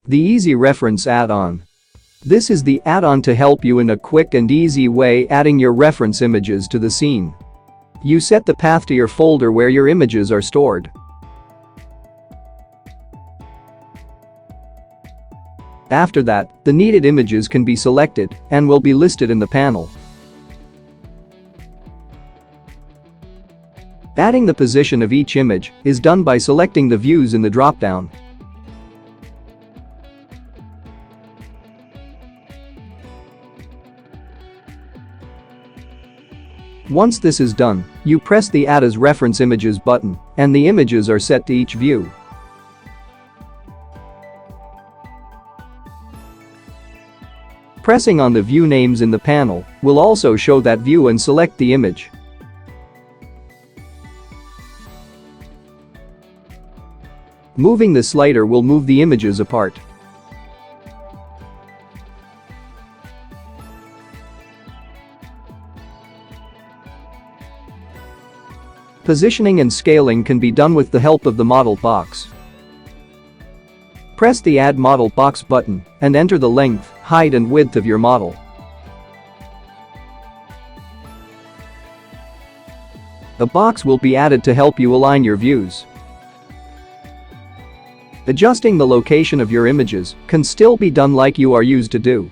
The Easy Reference Add-on. This is the add-on to help you in a quick and easy way adding your reference images to the scene. You set the path to your folder where your images are stored. After that, the needed images can be selected and will be listed in the panel. Adding the position of each image is done by selecting the views in the drop-down. Once this is done, you press the Add as Reference Images button, and the images are set to each view. Pressing on the view names in the panel will also show that view and select the image. Moving the slider will move the images apart. Positioning and scaling can be done with the help of the model box. Press the Add Model Box button and enter the length, height and width of your model. A box will be added to help you align your views. Adjusting the location of your images can still be done like you are used to do.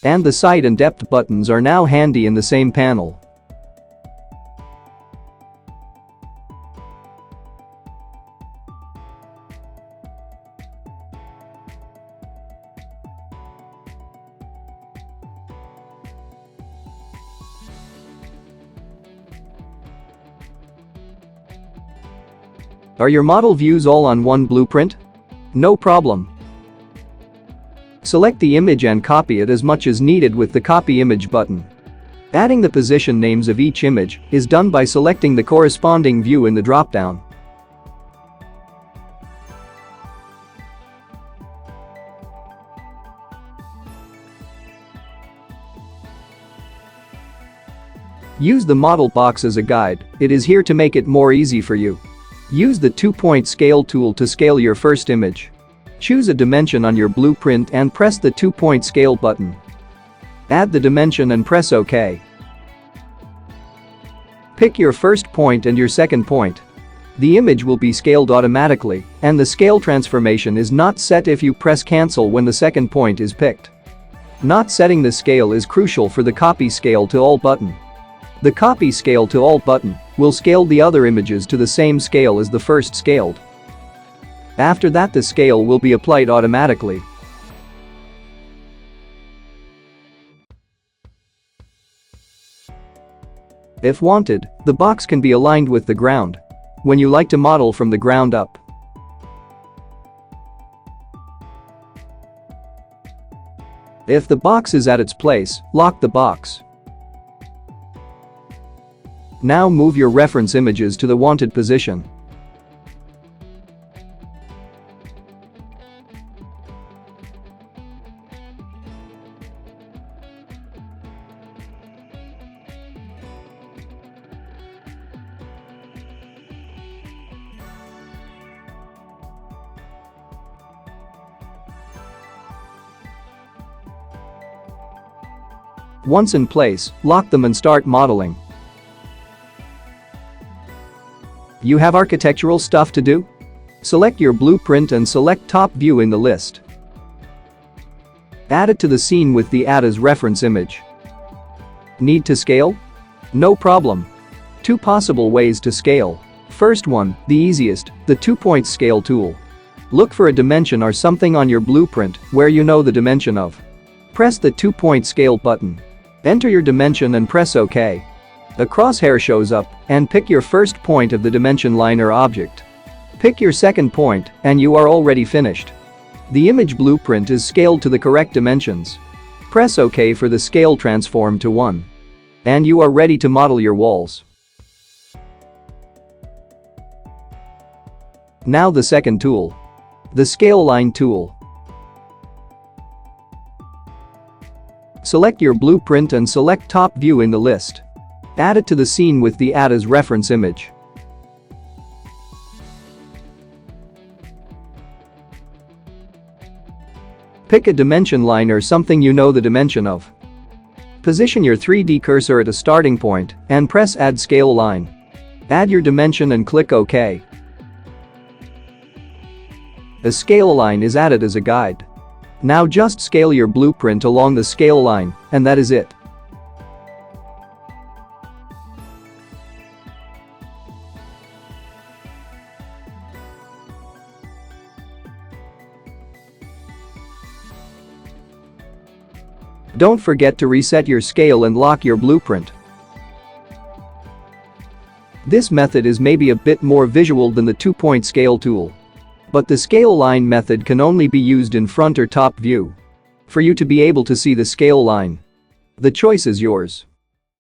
And the Site and Depth buttons are now handy in the same panel. Are your model views all on one blueprint? No problem. Select the image and copy it as much as needed with the Copy Image button. Adding the position names of each image is done by selecting the corresponding view in the drop-down. Use the model box as a guide, it is here to make it more easy for you. Use the 2-point scale tool to scale your first image. Choose a dimension on your blueprint and press the 2-point scale button. Add the dimension and press OK. Pick your first point and your second point. The image will be scaled automatically, and the scale transformation is not set if you press cancel when the second point is picked. Not setting the scale is crucial for the Copy Scale to All button. The Copy Scale to All button will scale the other images to the same scale as the first scaled. After that, the scale will be applied automatically. If wanted, the box can be aligned with the ground when you like to model from the ground up. If the box is at its place, lock the box. Now move your reference images to the wanted position. Once in place, lock them and start modeling. You have architectural stuff to do? Select your blueprint and select Top View in the list. Add it to the scene with the Add as Reference Image. Need to scale? No problem. Two possible ways to scale. First one, the easiest, the 2-point scale tool. Look for a dimension or something on your blueprint where you know the dimension of. Press the 2-point scale button. Enter your dimension and press OK. A crosshair shows up, and pick your first point of the dimension line or object. Pick your second point, and you are already finished. The image blueprint is scaled to the correct dimensions. Press OK for the scale transform to 1. And you are ready to model your walls. Now the second tool. The Scale Line tool. Select your blueprint and select Top View in the list. Add it to the scene with the Add as Reference Image. Pick a dimension line or something you know the dimension of. Position your 3D cursor at a starting point and press Add Scale Line. Add your dimension and click OK. A scale line is added as a guide. Now just scale your blueprint along the scale line, and that is it. Don't forget to reset your scale and lock your blueprint. This method is maybe a bit more visual than the 2-point scale tool. But the scale line method can only be used in front or top view. For you to be able to see the scale line. The choice is yours.